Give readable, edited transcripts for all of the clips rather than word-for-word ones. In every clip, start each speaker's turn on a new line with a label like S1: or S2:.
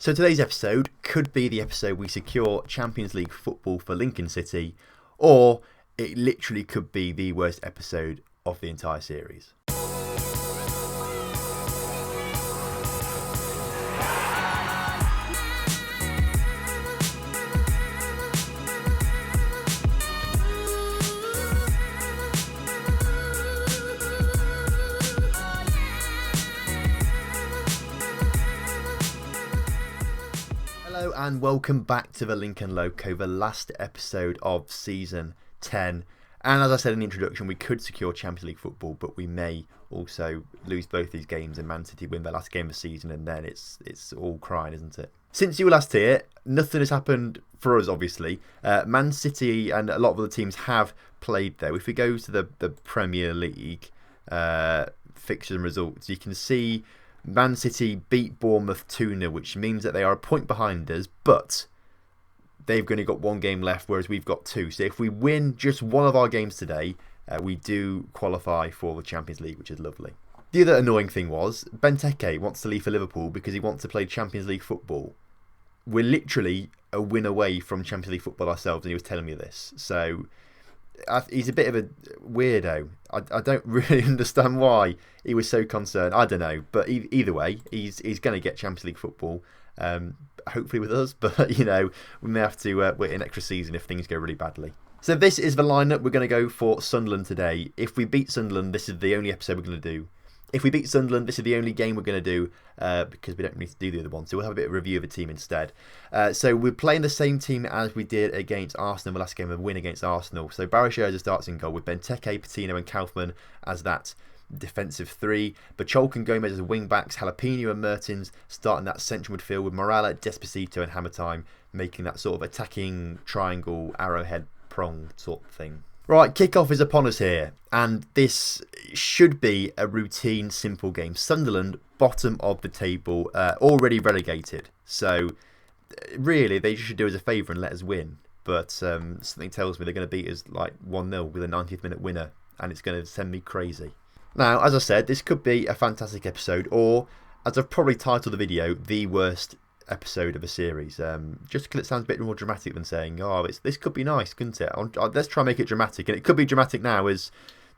S1: So today's episode could be the episode we secure Champions League football for Lincoln City, or it literally could be the worst episode of the entire series. Hello and welcome back to the Lincoln Loco, the last episode of season 10. And as I said in the introduction, we could secure Champions League football, but we may also lose both these games and Man City win their last game of the season, and then it's all crying, isn't it? Since you were last here, nothing has happened for us, obviously. Man City and a lot of other teams have played though. If we go to the Premier League fixtures and results, you can see Man City beat Bournemouth 2-0, which means that they are a point behind us, but they've only got one game left, whereas we've got two. So if we win just one of our games today, we do qualify for the Champions League, which is lovely. The other annoying thing was, Benteke wants to leave for Liverpool because he wants to play Champions League football. We're literally a win away from Champions League football ourselves, and he was telling me this. So he's a bit of a weirdo. I don't really understand why he was so concerned. I don't know, but either way, he's going to get Champions League football. Hopefully with us, but you know, we may have to wait an extra season if things go really badly. So this is the lineup we're going to go for Sunderland today. If we beat Sunderland, this is the only episode we're going to do. If we beat Sunderland, this is the only game we're going to do because we don't need to do the other one. So we'll have a bit of a review of the team instead. So we're playing the same team as we did against Arsenal the last game, a win against Arsenal. So Barisier starts in goal with Benteke, Patino and Kaufman as that defensive three. Bacholk and Gomez as wing backs. Jalapeno and Mertens starting that central midfield with Morala, Despacito and Hammer Time making that sort of attacking triangle, arrowhead, prong sort of thing. Right, kickoff is upon us here, and this should be a routine, simple game. Sunderland, bottom of the table, already relegated. So, really, they should do us a favour and let us win. But something tells me they're going to beat us like 1-0 with a 90th minute winner, and it's going to send me crazy. Now, as I said, this could be a fantastic episode, or, as I've probably titled the video, the worst episode of a series, just because it sounds a bit more dramatic than saying, oh, this could be nice, couldn't it? Let's try and make it dramatic, and it could be dramatic now as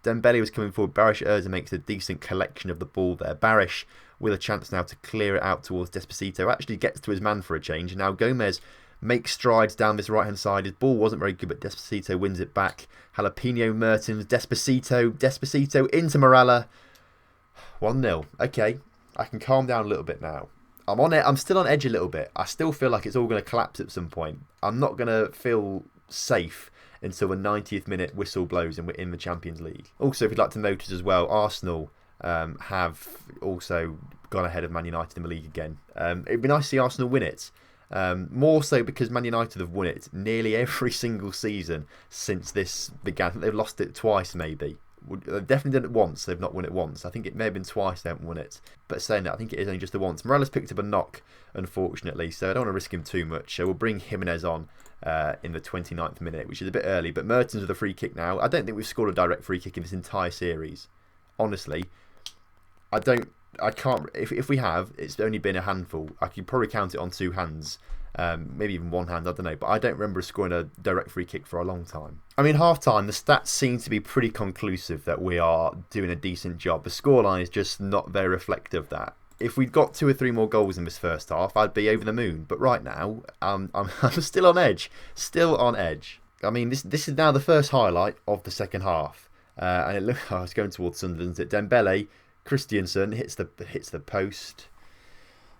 S1: Dembele was coming forward. Barish Ozil makes a decent collection of the ball there. Barish with a chance now to clear it out towards Despacito, actually gets to his man for a change, and now Gomez makes strides down this right hand side. His ball wasn't very good, but Despacito wins it back. Jalapeno, Mertens, Despacito into Morala. 1-0. Okay, I can calm down a little bit now. I'm on it. I'm still on edge a little bit. I still feel like it's all going to collapse at some point. I'm not going to feel safe until the 90th minute whistle blows and we're in the Champions League. Also, if you'd like to notice as well, Arsenal have also gone ahead of Man United in the league again. It'd be nice to see Arsenal win it. More so because Man United have won it nearly every single season since this began. They've lost it twice maybe. They've definitely done it once. They've not won it once. I think it may have been twice they haven't won it. But saying that, I think it is only just the once. Morales picked up a knock, unfortunately, so I don't want to risk him too much. So we'll bring Jimenez on in the 29th minute, which is a bit early. But Mertens with a free kick now. I don't think we've scored a direct free kick in this entire series. Honestly, I can't. If we have, it's only been a handful. I could probably count it on two hands. Maybe even one hand, I don't know, but I don't remember scoring a direct free kick for a long time. I mean, half time, the stats seem to be pretty conclusive that we are doing a decent job. The scoreline is just not very reflective of that. If we'd got 2 or 3 more goals in this first half, I'd be over the moon. But right now, I'm still on edge. Still on edge. I mean, this is now the first highlight of the second half. And it looks, it's going towards Sunderland. Dembele, Christiansen hits the post.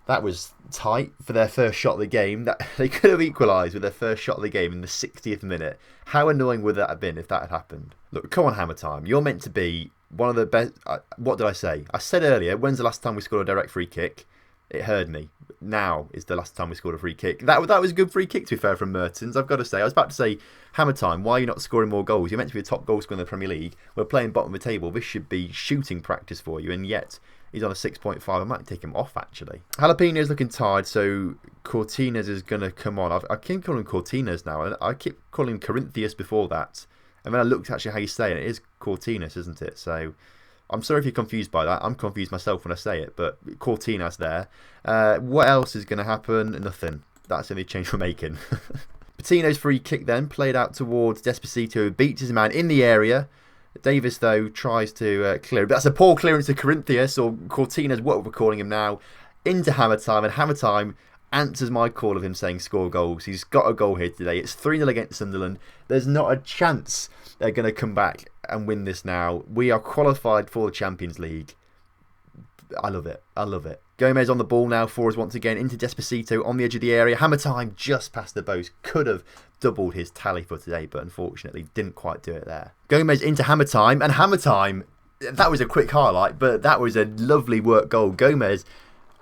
S1: That was tight for their first shot of the game. That they could have equalised with their first shot of the game in the 60th minute. How annoying would that have been if that had happened? Look, come on, Hammer Time. You're meant to be one of the best. What did I say? I said earlier, when's the last time we scored a direct free kick? It heard me. Now is the last time we scored a free kick. That was a good free kick, to be fair, from Mertens. I've got to say. I was about to say, Hammer Time, why are you not scoring more goals? You're meant to be a top goal scorer in the Premier League. We're playing bottom of the table. This should be shooting practice for you, and yet he's on a 6.5. I might take him off, actually. Jalapeno's looking tired, so Cortines is going to come on. I keep calling him Cortines now. I keep calling him Corinthians before that. And then I looked actually how you say it. It is Cortines, isn't it? So I'm sorry if you're confused by that. I'm confused myself when I say it, but Cortina's there. What else is going to happen? Nothing. That's the only change we're making. Patino's free kick then, played out towards Despacito, who beats his man in the area. Davis, though, tries to clear. But that's a poor clearance to Corinthians, or Cortina's what we're calling him now, into Hammer Time. And Hammer Time answers my call of him saying score goals. He's got a goal here today. It's 3-0 against Sunderland. There's not a chance they're going to come back and win this now. We are qualified for the Champions League. I love it. I love it. Gomez on the ball now for us once again into Despacito on the edge of the area. Hammer Time just past the post. Could have doubled his tally for today, but unfortunately didn't quite do it there. Gomez into Hammer Time, and Hammer Time, that was a quick highlight, but that was a lovely work goal. Gomez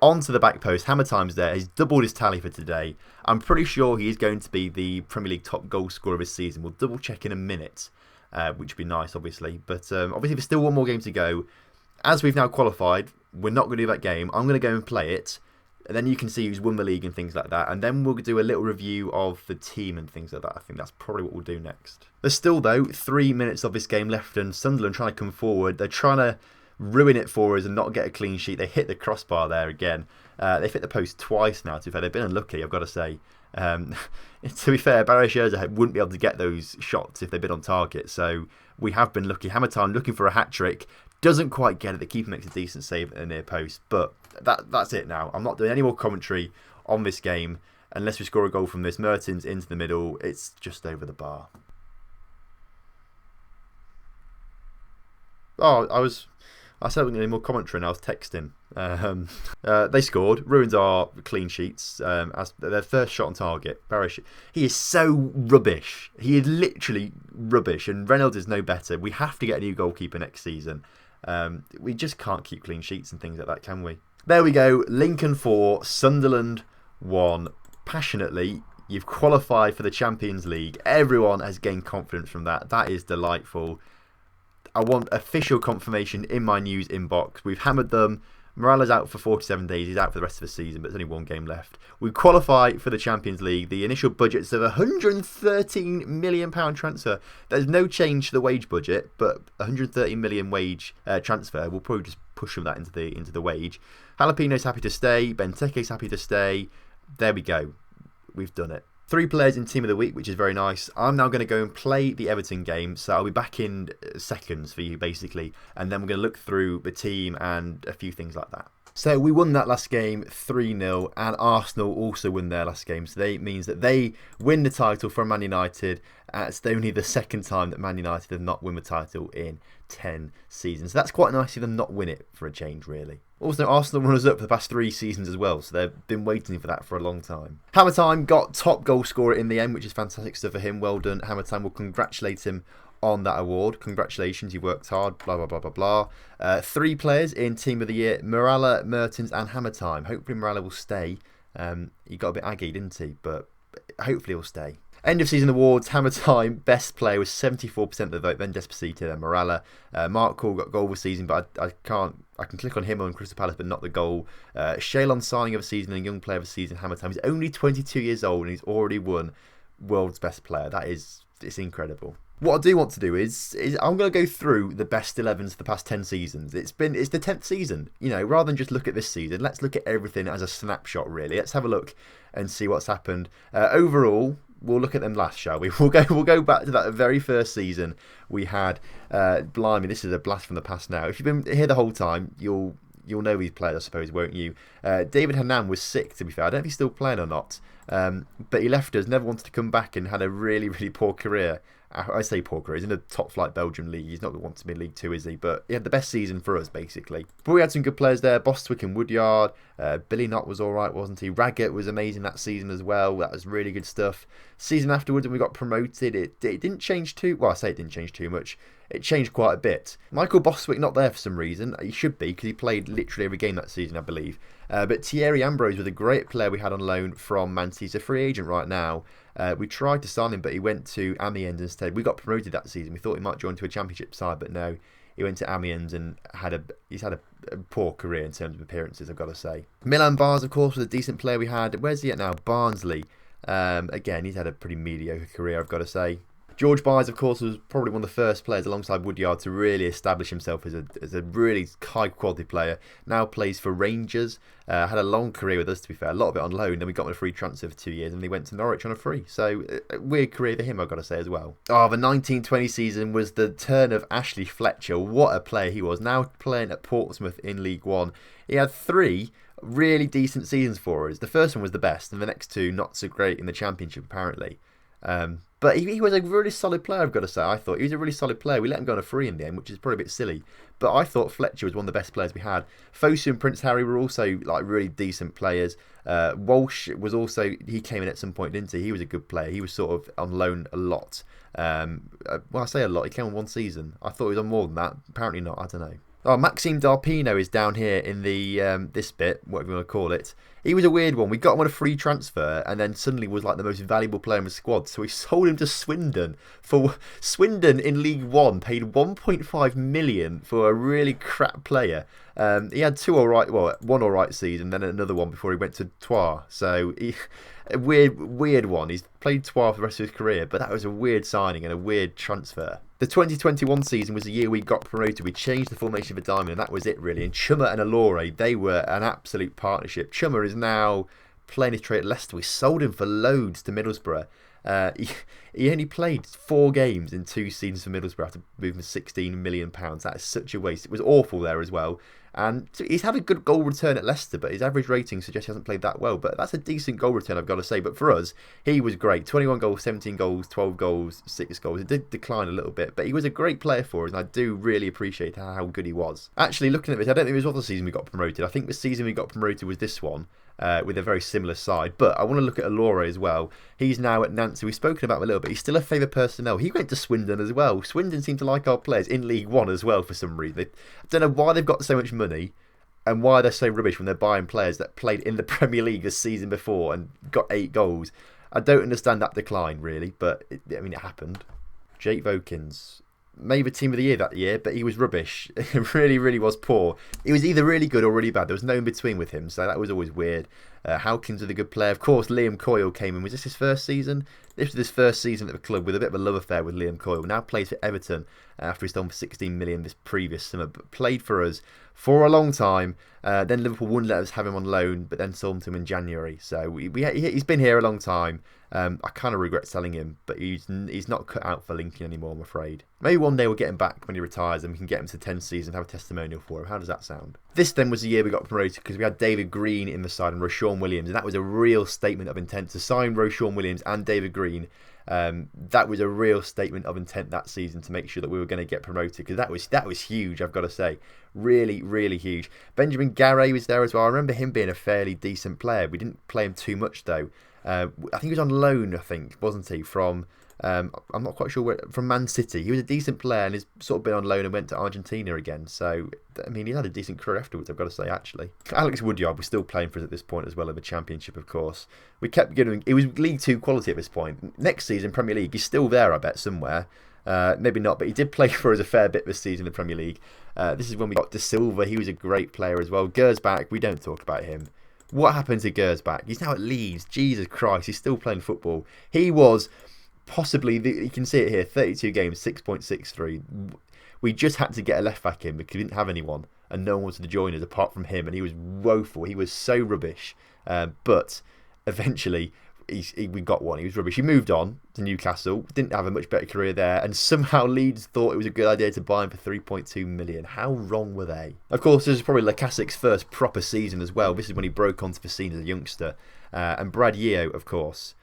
S1: onto the back post. Hammer Time's there. He's doubled his tally for today. I'm pretty sure he is going to be the Premier League top goal scorer of his season. We'll double check in a minute, which would be nice, obviously. But obviously, there's still one more game to go. As we've now qualified, we're not going to do that game. I'm going to go and play it. And then you can see who's won the league and things like that. And then we'll do a little review of the team and things like that. I think that's probably what we'll do next. There's still, though, 3 minutes of this game left. And Sunderland trying to come forward. They're trying to ruin it for us and not get a clean sheet. They hit the crossbar there again. They've hit the post twice now, to be fair. They've been unlucky, I've got to say. To be fair, Barry Scherzer wouldn't be able to get those shots if they'd been on target. So we have been lucky. Hammer Time looking for a hat-trick. Doesn't quite get it. The keeper makes a decent save at the near post. But that's it now. I'm not doing any more commentary on this game unless we score a goal from this. Mertens into the middle. It's just over the bar. Oh, I said I wasn't going to do more commentary and I was texting. They scored. Ruins our clean sheets as their first shot on target. Barish, he is so rubbish. He is literally rubbish. And Reynolds is no better. We have to get a new goalkeeper next season. We just can't keep clean sheets and things like that, can we? There we go. Lincoln 4, Sunderland 1. Passionately, you've qualified for the Champions League. Everyone has gained confidence from that. That is delightful. I want official confirmation in my news inbox. We've hammered them. Morales out for 47 days. He's out for the rest of the season, but there's only one game left. We qualify for the Champions League. The initial budget's of £113 million transfer. There's no change to the wage budget, but £130 million wage transfer. We'll probably just push from that into the wage. Jalapeno's happy to stay. Benteke's happy to stay. There we go. We've done it. 3 players in Team of the Week, which is very nice. I'm now going to go and play the Everton game, so I'll be back in seconds for you, basically. And then we're going to look through the team and a few things like that. So we won that last game 3-0, and Arsenal also won their last game. So that means that they win the title from Man United. It's only the second time that Man United have not won the title in 10 seasons. So that's quite nice to see them not win it for a change, really. Also, Arsenal runners up for the past 3 seasons as well, so they've been waiting for that for a long time. Hammer Time got top goal scorer in the end, which is fantastic stuff for him. Well done, Hammer Time. We'll congratulate him on that award. Congratulations, you worked hard, blah, blah, blah, blah, blah. 3 players in Team of the Year, Morala, Mertens and Hammer Time. Hopefully Morala will stay. He got a bit aggy, didn't he? But hopefully he'll stay. End of season awards, Hammer Time, best player was 74% of the vote, then Despacito, then Morala. Mark Call got goal of the season, but I can click on him on Crystal Palace, but not the goal. Shaylon signing of the season and young player of the season, Hammer Time. He's only 22 years old and he's already won world's best player. It's incredible. What I do want to do is I'm going to go through the best 11s for the past 10 seasons. It's the 10th season, rather than just look at this season. Let's look at everything as a snapshot, really. Let's have a look and see what's happened. Overall, we'll look at them last, shall we? We'll go back to that very first season we had. Blimey, this is a blast from the past now. If you've been here the whole time, you'll know these players, I suppose, won't you? David Hernan was sick, to be fair. I don't know if he's still playing or not. But he left us, never wanted to come back, and had a really, really poor career. I say poor career. He's in a top flight Belgium league. He's not going to want to be in League 2, is he? But he had the best season for us, basically. But we had some good players there. Bostwick and Woodyard. Billy Knott was all right, wasn't he? Raggett was amazing that season as well. That was really good stuff. Season afterwards, when we got promoted, it didn't change too... Well, I say it didn't change too much. It changed quite a bit. Michael Bostwick not there for some reason. He should be, because he played literally every game that season, I believe. But Thierry Ambrose was a great player we had on loan from Man City. He's a free agent right now. We tried to sign him, but he went to Amiens instead. We got promoted that season. We thought he might join to a championship side, but no. He went to Amiens and he's had a poor career in terms of appearances, I've got to say. Milan Bars, of course, was a decent player we had. Where's he at now? Barnsley. Again, he's had a pretty mediocre career, I've got to say. George Byers, of course, was probably one of the first players alongside Woodyard to really establish himself as a really high quality player. Now plays for Rangers. Had a long career with us, to be fair. A lot of it on loan. Then we got him a free transfer for 2 years, and he went to Norwich on a free. So a weird career for him, I've got to say as well. Oh, the 1920 season was the turn of Ashley Fletcher. What a player he was. Now playing at Portsmouth in League One. He had 3 really decent seasons for us. The first one was the best, and the next 2 not so great in the Championship apparently. But he was a really solid player, I've got to say. I thought he was a really solid player. We let him go on a free in the end, which is probably a bit silly. But I thought Fletcher was one of the best players we had. Fosu and Prince Harry were also like really decent players. Walsh was also, he came in at some point, didn't he? He was a good player. He was sort of on loan a lot. Well, I say a lot. He came on 1 season. I thought he was on more than that. Apparently not. I don't know. Oh, Maxime Darpino is down here in the this bit, whatever you want to call it. He was a weird one. We got him on a free transfer and then suddenly was like the most valuable player in the squad. So we sold him to Swindon. For Swindon in League One paid 1.5 million for a really crap player. He had 2 alright, well, 1 alright season, then another one before he went to Troyes. So a weird one. He's played Troyes for the rest of his career, but that was a weird signing and a weird transfer. The 2021 season was the year we got promoted. We changed the formation of a diamond, and that was it really. And Chummer and Allore, they were an absolute partnership. Chummer is now playing his trade at Leicester. We sold him for loads to Middlesbrough. He only played 4 games in 2 seasons for Middlesbrough after moving for £16 million. That is such a waste. It was awful there as well. And he's had a good goal return at Leicester, but his average rating suggests he hasn't played that well. But that's a decent goal return, I've got to say. But for us, he was great. 21 goals, 17 goals, 12 goals, 6 goals. It did decline a little bit, but he was a great player for us, and I do really appreciate how good he was. Actually, looking at this, I don't think it was the season we got promoted. I think the season we got promoted was this one. With a very similar side. But I want to look at Allore as well. He's now at Nancy. We've spoken about him a little bit. He's still a favourite personnel. He went to Swindon as well. Swindon seem to like our players in League One as well for some reason. I don't know why they've got so much money and why they're so rubbish when they're buying players that played in the Premier League the season before and got 8 goals. I don't understand that decline really, but it happened. Jake Vokins. Maybe team of the year that year, but he was rubbish. It really was poor. He was either really good or really bad. There was no in between with him, so that was always weird. Howkins was a good player. Of course, Liam Coyle came in. Was this his first season? This was his first season at the club with a bit of a love affair with Liam Coyle. Now plays for Everton after he's done for 16 million this previous summer, but played for us for a long time. Then Liverpool wouldn't let us have him on loan, but then sold him to him in January. So he's been here a long time. I kind of regret selling him, but he's not cut out for Lincoln anymore, I'm afraid. Maybe one day we'll get him back when he retires and we can get him to 10 seasons and have a testimonial for him. How does that sound? This then was the year we got promoted because we had David Green in the side and Roshawn Williams, and that was a real statement of intent to sign Roshawn Williams and David Green. That was a real statement of intent that season to make sure that we were going to get promoted, because that was huge, I've got to say. Really huge. Benjamin Garay was there as well. I remember him being a fairly decent player. We didn't play him too much though. I think he was on loan, wasn't he, from I'm not quite sure where, from Man City. He was a decent player and has sort of been on loan and went to Argentina again. So, he had a decent career afterwards, I've got to say, actually. Alex Woodyard was still playing for us at this point as well in the Championship, of course. We kept getting, it was League 2 quality at this point. Next season, Premier League, he's still there, I bet, somewhere. Maybe not, but he did play for us a fair bit this season in the Premier League. This is when we got De Silva. He was a great player as well. Gersbach, we don't talk about him. What happened to Gersbach? He's now at Leeds. Jesus Christ, he's still playing football. He was possibly, you can see it here, 32 games, 6.63. We just had to get a left back in because we didn't have anyone and no one wanted to join us apart from him, and he was woeful. He was so rubbish. But eventually we got one. He was rubbish. He moved on to Newcastle, didn't have a much better career there, and somehow Leeds thought it was a good idea to buy him for 3.2 million. How wrong were they? Of course, this is probably Lacasic's first proper season as well. This is when he broke onto the scene as a youngster. And Brad Yeo, of course.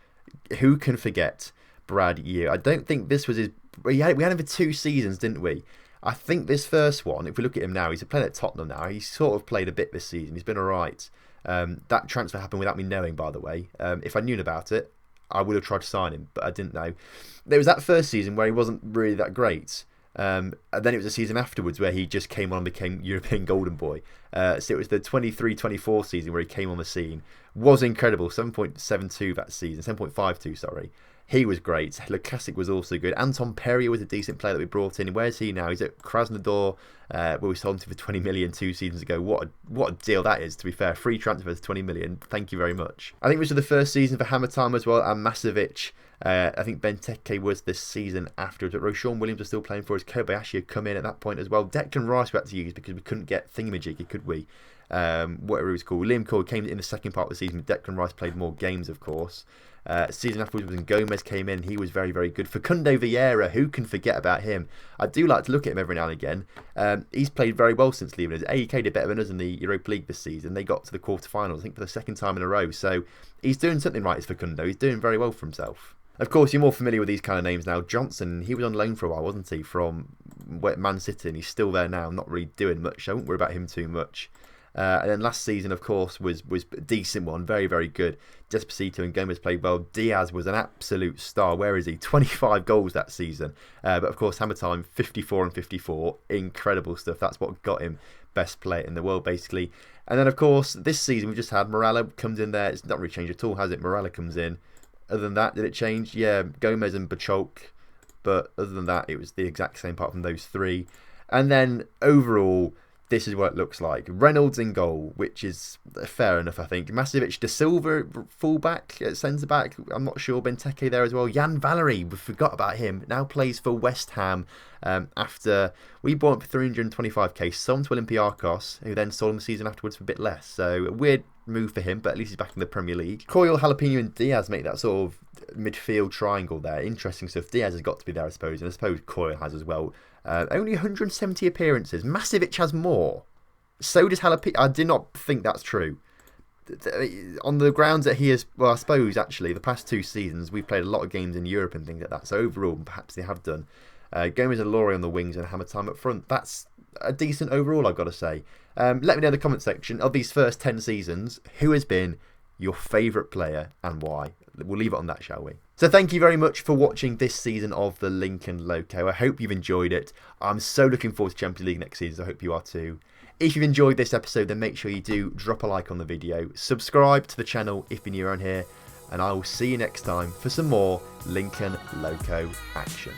S1: Who can forget Brad Yeo? I don't think this was his... We had him for 2 seasons, didn't we? I think this first one, if we look at him now, he's playing at Tottenham now. He's sort of played a bit this season. He's been all right. That transfer happened without me knowing, by the way. If I knew about it, I would have tried to sign him, but I didn't know. There was that first season where he wasn't really that great. And then it was a season afterwards where he just came on and became European Golden Boy. So it was the 23-24 season where he came on the scene. Was incredible. 7.72 that season. 7.52, sorry. He was great. Lacasic was also good. Anton Perrier was a decent player that we brought in. Where's he now? He's at Krasnodar, where we sold him for 20 million 2 seasons ago. What a deal that is, to be fair. Free transfer for 20 million. Thank you very much. I think this was the first season for Hammer Time as well, and Masovic. I think Benteke was this season afterwards, but Roshan Williams was still playing for us. Kobayashi had come in at that point as well. Declan Rice we had to use because we couldn't get Thingamajiggy, could we? Whatever it was called. Liam Cole came in the second part of the season. Declan Rice played more games, of course. Season afterwards, when Gomez came in, he was very, very good. Facundo Vieira, who can forget about him? I do like to look at him every now and again. He's played very well since leaving us. AEK did better than us in the Europa League this season. They got to the quarterfinals, I think, for the second time in a row. So he's doing something right, as Facundo. He's doing very well for himself. Of course, you're more familiar with these kind of names now. Johnson, he was on loan for a while, wasn't he, from Man City, and he's still there now, not really doing much. So I won't worry about him too much. And then last season, of course, was a decent one. Very, very good. Despacito and Gomez played well. Diaz was an absolute star. Where is he? 25 goals that season. But of course, Hammer Time, 54 and 54. Incredible stuff. That's what got him best player in the world, basically. And then, of course, this season, we just had Morala comes in there. It's not really changed at all, has it? Morala comes in. Other than that, did it change? Yeah, Gomez and Bacholk. But other than that, it was the exact same apart from those three. And then, overall, this is what it looks like. Reynolds in goal, which is fair enough, I think. Masevic, De Silva, full-back, centre-back. I'm not sure. Benteke there as well. Jan Valery, we forgot about him. Now plays for West Ham after we bought him for 325k. Sold him to Olympiacos, who then sold him the season afterwards for a bit less. So a weird move for him, but at least he's back in the Premier League. Coyle, Jalapeno and Diaz make that sort of midfield triangle there. Interesting stuff. Diaz has got to be there, I suppose, and I suppose Coyle has as well. Only 170 appearances. Masevic has more. So does Jalapeno. I do not think that's true. On the grounds that he is, well, I suppose actually the past 2 seasons we've played a lot of games in Europe and things like that. So overall, perhaps they have done. Gomez and Laurie on the wings and Hammer Time up front. That's a decent overall, I've got to say. Let me know in the comment section of these first 10 seasons, who has been your favourite player and why. We'll leave it on that, shall we? So thank you very much for watching this season of the Lincoln Loco. I hope you've enjoyed it. I'm so looking forward to Champions League next season, so I hope you are too. If you've enjoyed this episode, then make sure you do drop a like on the video. Subscribe to the channel if you're new around here. And I will see you next time for some more Lincoln Loco action.